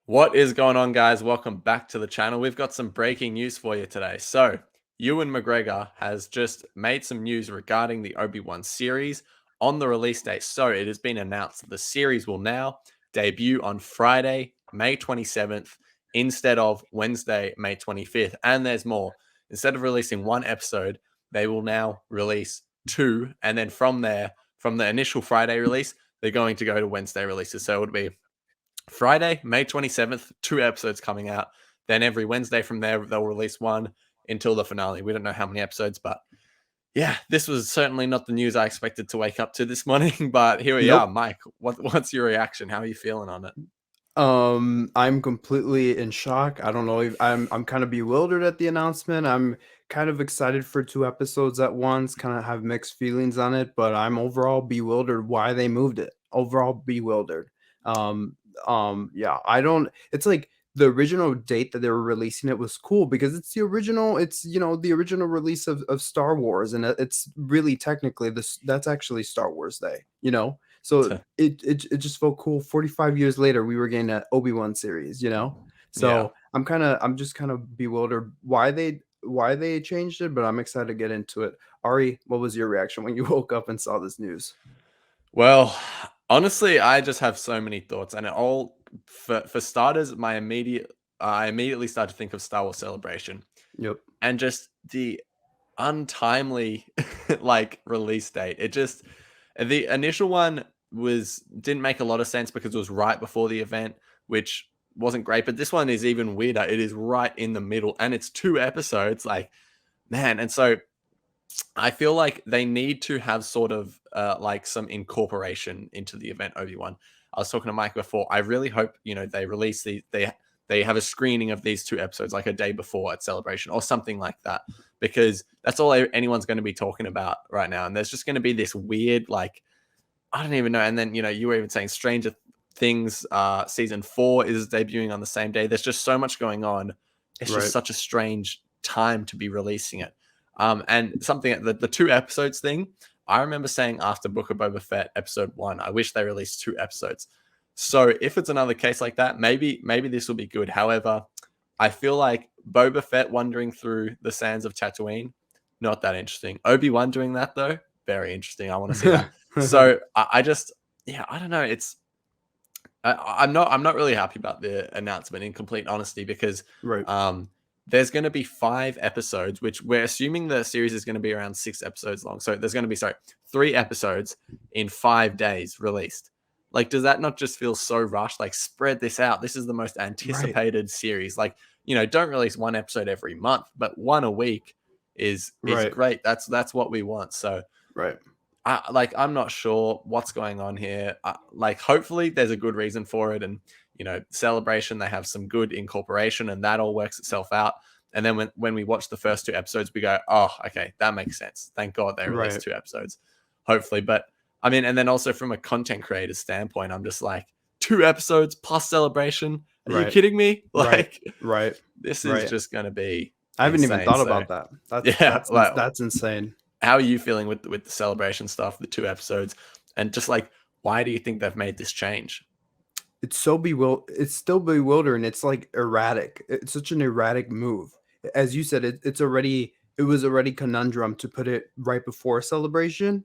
What is going on, guys? Welcome back to the channel. We've got some breaking news for you today. So, Ewan McGregor has just made some news regarding the Obi-Wan series on the release date. So, it has been announced that the series will now debut on Friday, May 27th, instead of Wednesday, May 25th. And there's more. Instead of releasing one episode, they will now release two. And then from there, from the initial Friday release, they're going to go to Wednesday releases. So, it would be Friday, May 27th, two episodes coming out. Then every Wednesday from there, they'll release one until the finale. We don't know how many episodes, but yeah, this was certainly not the news I expected to wake up to this morning. But here we are. Nope. Mike, what's your reaction? How are you feeling on it? I'm completely in shock. I don't know if I'm kind of bewildered at the announcement. I'm kind of excited for two episodes at once, kind of have mixed feelings on it, but I'm overall bewildered why they moved it. Overall bewildered. Um, yeah, I don't it's like the original date that they were releasing it was cool because it's the original release of Star Wars, and it's really technically that's actually Star Wars Day. So it just felt cool. 45 years later, we were getting an Obi-Wan series. Yeah. So I'm just kind of bewildered why they changed it, but I'm excited to get into it. Ari, what was your reaction when you woke up and saw this news? Well, honestly, I just have so many thoughts, and it all for starters, I immediately started to think of Star Wars Celebration Yep. and just the untimely like release date. It just the initial one was didn't make a lot of sense because it was right before the event, which wasn't great. But this one is even weirder. It is right in the middle, and it's two episodes. Like, man, and so I feel like they need to have sort of like some incorporation into the event Obi-Wan. I was talking to Mike before. I really hope they release they have a screening of these two episodes like a day before at Celebration or something like that, because that's all anyone's going to be talking about right now. And there's just going to be this weird like I don't even know. And then you were even saying Stranger Things season 4 is debuting on the same day. There's just so much going on. It's just Right. such a strange time to be releasing it. And something the two episodes thing, I remember saying after Book of Boba Fett episode 1, I wish they released two episodes. So if it's another case like that, maybe this will be good. However, I feel like Boba Fett wandering through the sands of Tatooine, not that interesting. Obi-Wan doing that though, very interesting. I want to see that. So I just, yeah, I don't know. I'm not really happy about the announcement in complete honesty because Right. um, there's going to be 5 episodes, which we're assuming the series is going to be around 6 episodes long. So there's going to be 3 episodes in 5 days released. Like, does that not just feel so rushed? Like, spread this out. This is the most Right. anticipated series. Like, don't release one episode every month, but one a week is Right. great. That's what we want. So Right. I'm not sure what's going on here. Like, hopefully, there's a good reason for it, and Celebration they have some good incorporation, and that all works itself out. And then when we watch the first 2 episodes, we go, oh, okay, that makes sense. Thank God they released Right. 2 episodes. Hopefully, but I mean, and then also from a content creator standpoint, I'm just like 2 episodes plus Celebration. Are you Right. kidding me? Right. Like, Right. this is Right. just gonna be I haven't even insane. thought So about that. That's yeah, that's ins- like that's insane. how are you feeling with the Celebration stuff, the 2 episodes, and just like why do you think they've made this change? It's still bewildering. It's like erratic. It's such an erratic move. As you said, it was already conundrum to put it right before Celebration,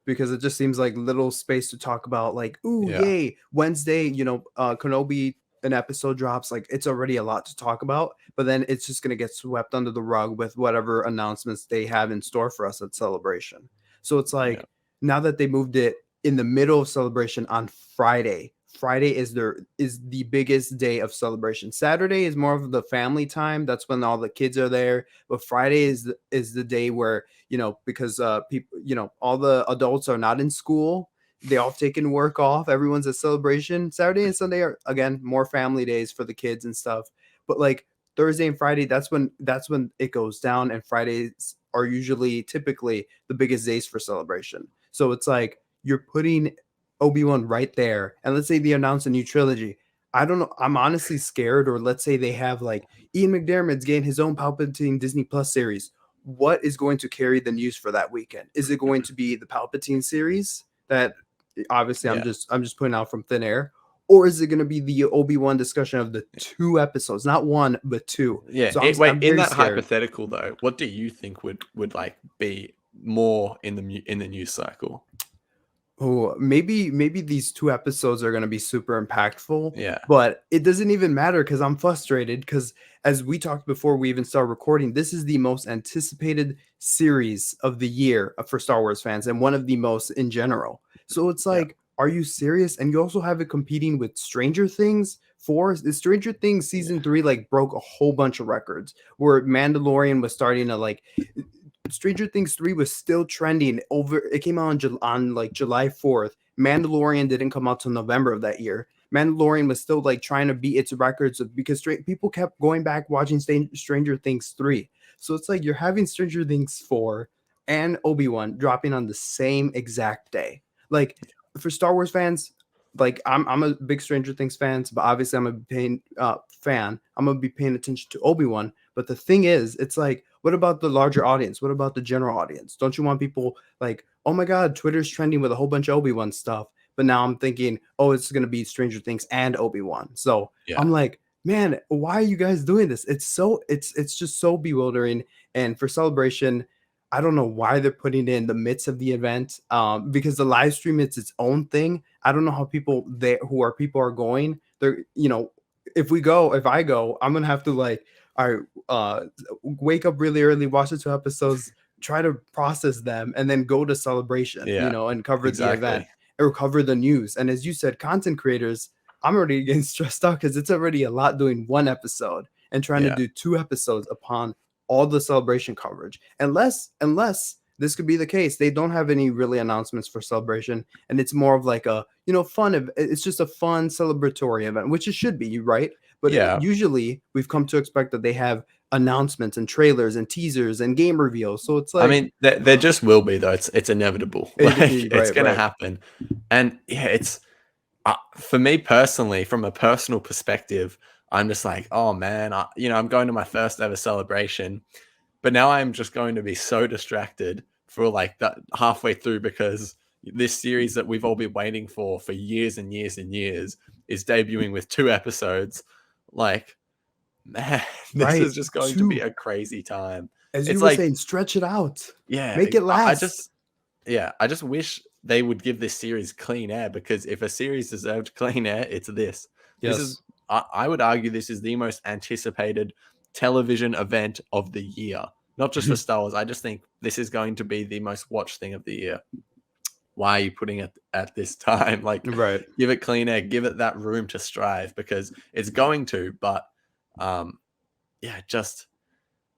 because it just seems like little space to talk about, like, ooh, Yeah, yay, Wednesday, Kenobi, an episode drops, like it's already a lot to talk about, but then it's just gonna get swept under the rug with whatever announcements they have in store for us at Celebration. So it's yeah, like, now that they moved it in the middle of Celebration on Friday. Friday is the biggest day of celebration. Saturday is more of the family time. That's when all the kids are there. But Friday is the day where, because people, all the adults are not in school. They all taken work off. Everyone's at celebration. Saturday and Sunday are, again, more family days for the kids and stuff. But like Thursday and Friday, that's when it goes down. And Fridays are usually typically the biggest days for celebration. So it's like you're putting Obi-Wan right there, and let's say they announce a new trilogy. I don't know. I'm honestly scared. Or let's say they have like Ian McDiarmid's getting his own Palpatine Disney Plus series. What is going to carry the news for that weekend? Is it going to be the Palpatine series that obviously I'm yeah, just I'm just putting out from thin air, or is it going to be the Obi-Wan discussion of the 2 episodes, not one but two? Yeah. So Wait, I'm in very that scared. hypothetical though, what do you think would like be more in the news cycle? Oh, maybe these 2 episodes are gonna be super impactful, Yeah. but it doesn't even matter because I'm frustrated. Because as we talked before we even started recording, this is the most anticipated series of the year for Star Wars fans and one of the most in general. So it's Yeah. like, are you serious? And you also have it competing with Stranger Things 4. The Stranger Things Yeah. season 3 like broke a whole bunch of records where Mandalorian was starting to like Stranger Things 3 was still trending over. It came out on like July 4th. Mandalorian didn't come out till November of that year. Mandalorian was still like trying to beat its records because people kept going back watching Stranger Things 3. So it's like you're having Stranger Things 4 and Obi-Wan dropping on the same exact day. Like for Star Wars fans, like I'm a big Stranger Things fan, but obviously I'm a fan. I'm gonna be paying attention to Obi-Wan. But the thing is, it's like, what about the larger audience? What about the general audience? Don't you want people like, oh my God, Twitter's trending with a whole bunch of Obi-Wan stuff. But now I'm thinking, oh, it's gonna be Stranger Things and Obi-Wan. So Yeah. I'm like, man, why are you guys doing this? It's just so bewildering. And for Celebration, I don't know why they're putting it in the midst of the event. Because the live stream it's its own thing. I don't know how people are going. They're if I go, I'm gonna have to like all right, wake up really early, watch the 2 episodes, try to process them, and then go to Celebration, Yeah. and cover the event Exactly. or cover the news. And as you said, content creators, I'm already getting stressed out because it's already a lot doing 1 episode and trying to Yeah. do 2 episodes upon all the Celebration coverage. Unless this could be the case, they don't have any really announcements for Celebration, and it's more of like a fun. It's just a fun celebratory event, which it should be, right? But Yeah. usually we've come to expect that they have announcements and trailers and teasers and game reveals. So it's I like, mean, there just will be though. It's inevitable. Like it's right, gonna right. happen. And yeah, it's for me personally, from a personal perspective, I'm just like, oh man, I'm going to my first ever celebration, but now I'm just going to be so distracted for like that halfway through because this series that we've all been waiting for years and years and years is debuting with 2 episodes. Like, man, this is Right. just going to be Two, a crazy time. as you It's were like, saying, stretch it out. yeah, Make it I last. just I just wish they would give this series clean air because if a series deserved clean air, it's this. This is, Yes. I would argue, this is the most anticipated television event of the year. Not just for Star Wars. I just think this is going to be the most watched thing of the year. Why are you putting it at this time? Like, Right. give it clean air, give it that room to strive because it's going to. But, yeah, just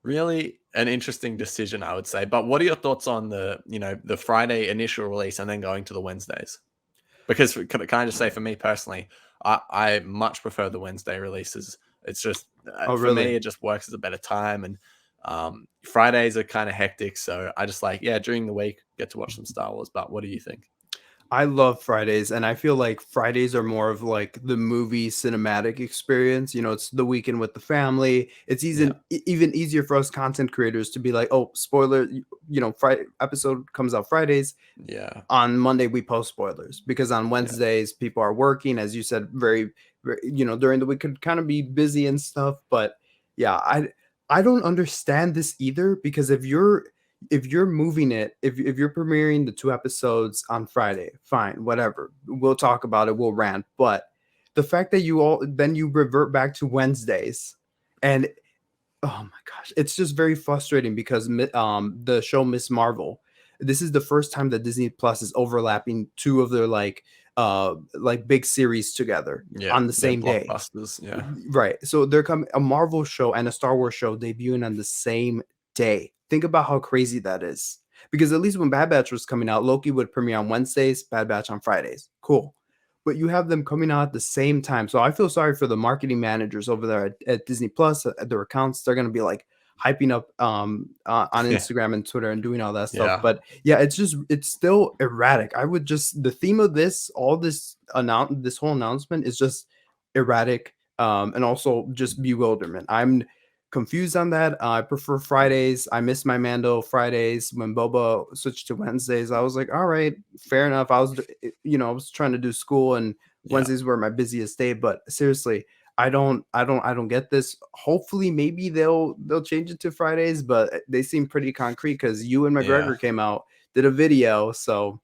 really an interesting decision, I would say. But what are your thoughts on the Friday initial release and then going to the Wednesdays? Because can I just say for me personally, I much prefer the Wednesday releases. It's just Oh, for really? me, it just works as a better time. And Fridays are kind of hectic, so I just like during the week get to watch some Star Wars. But what do you think? I love Fridays, and I feel like Fridays are more of like the movie cinematic experience. It's the weekend with the family. It's Yeah, even easier for us content creators to be like, oh, spoiler, Friday episode comes out Fridays. yeah, On Monday we post spoilers because on yeah, Wednesdays people are working, as you said, very during the week could kind of be busy and stuff. But yeah, I don't understand this either because if you're moving it, if you're premiering the 2 episodes on Friday, fine, whatever. We'll talk about it, we'll rant. But the fact that you revert back to Wednesdays and oh my gosh, it's just very frustrating because the show Miss Marvel, this is the first time that Disney Plus is overlapping two of their like big series together yeah. on the They're same day. blockbusters. Yeah, Right. So they're coming a Marvel show and a Star Wars show debuting on the same day. Think about how crazy that is. Because at least when Bad Batch was coming out, Loki would premiere on Wednesdays, Bad Batch on Fridays. Cool. But you have them coming out at the same time. So I feel sorry for the marketing managers over there at Disney Plus, at their accounts. They're going to be like hyping up on yeah, Instagram and Twitter and doing all that stuff. yeah, But yeah, it's still erratic. I would just the theme of this whole announcement is just erratic, and also just bewilderment. I'm confused on that. I prefer Fridays. I miss my Mando Fridays. When Boba switched to Wednesdays, I was like, all right, fair enough. I was trying to do school and Yeah. Wednesdays were my busiest day, but seriously, I don't get this. Hopefully, maybe they'll change it to Fridays, but they seem pretty concrete because Ewan Yeah. McGregor came out, did a video, so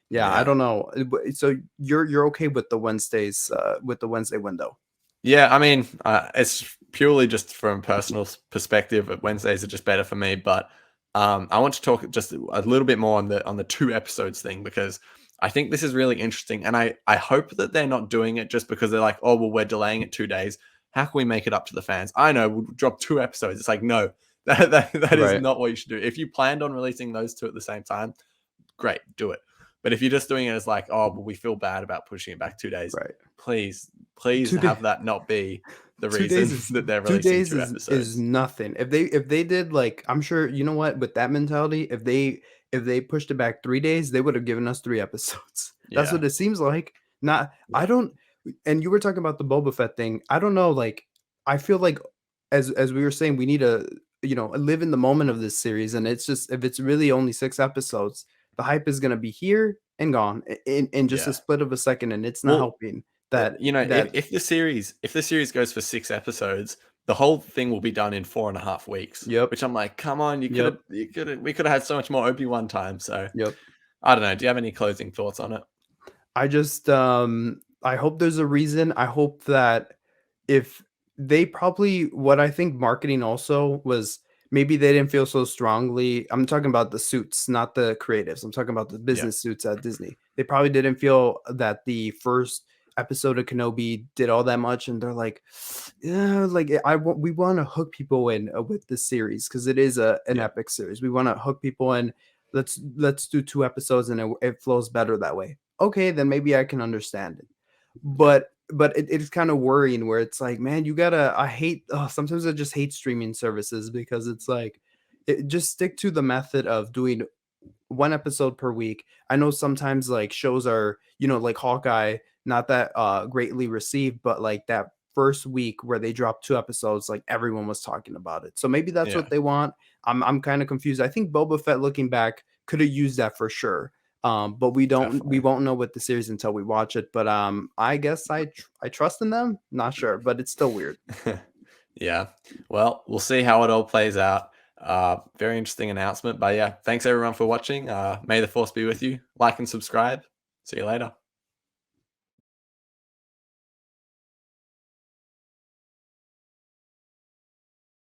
yeah, I Yeah. don't know. So you're okay with the Wednesday window? Yeah, I mean, it's purely just from personal perspective. Wednesdays are just better for me, but I want to talk just a little bit more on the 2 episodes thing because I think this is really interesting, and I hope that they're not doing it just because they're like, oh well, we're delaying it 2 days. How can we make it up to the fans? I know we'll drop 2 episodes. It's like no, that is Right, not what you should do. If you planned on releasing those two at the same time, great, do it. But if you're just doing it as like, oh, well, we feel bad about pushing it back 2 days, right. please, please 2 days. have that not be the 2 days reason is that they're two releasing days two is episodes. nothing. If they did like I'm sure you know what with that mentality, if they pushed it back 3 days, they would have given us 3 episodes. That's Yeah, what it seems like. Not I yeah, don't. And you were talking about the Boba Fett thing. I don't know. Like I feel like as we were saying, we need to live in the moment of this series, and it's just if it's really only 6 episodes, the hype is gonna be here and gone in just a yeah. split of a second, and it's not Well, helping that if, that. if the series goes for 6 episodes, the whole thing will be done in 4.5 weeks. Yep. Which I'm like, come on, Yep. we could have had so much more Obi-Wan time. So Yep. I don't know. Do you have any closing thoughts on it? I just I hope there's a reason. I hope that if they probably what I think marketing also was maybe they didn't feel so strongly. I'm talking about the suits, not the creatives. I'm talking about the Yeah, business suits at Disney. They probably didn't feel that the first episode of Kenobi did all that much, and they're like, yeah, like we want to hook people in with this series because it is an yeah, epic series. We want to hook people in. Let's do 2 episodes, and it flows better that way. Okay, then maybe I can understand it. yeah, But it's kind of worrying where it's like, man, you gotta. I hate. Sometimes I just hate streaming services because it's like, just stick to the method of doing 1 episode per week. I know sometimes like shows are, like Hawkeye, not that greatly received, but like that first week where they dropped 2 episodes, like everyone was talking about it. So maybe that's yeah. what they want. I'm kind of confused. I think Boba Fett looking back could have used that for sure. But we Definitely. won't know what the series until we watch it. But I guess I trust in them. Not sure, but it's still weird. Yeah. Well, we'll see how it all plays out. Very interesting announcement. But yeah, thanks everyone for watching. May the force be with you. Like and subscribe. See you later.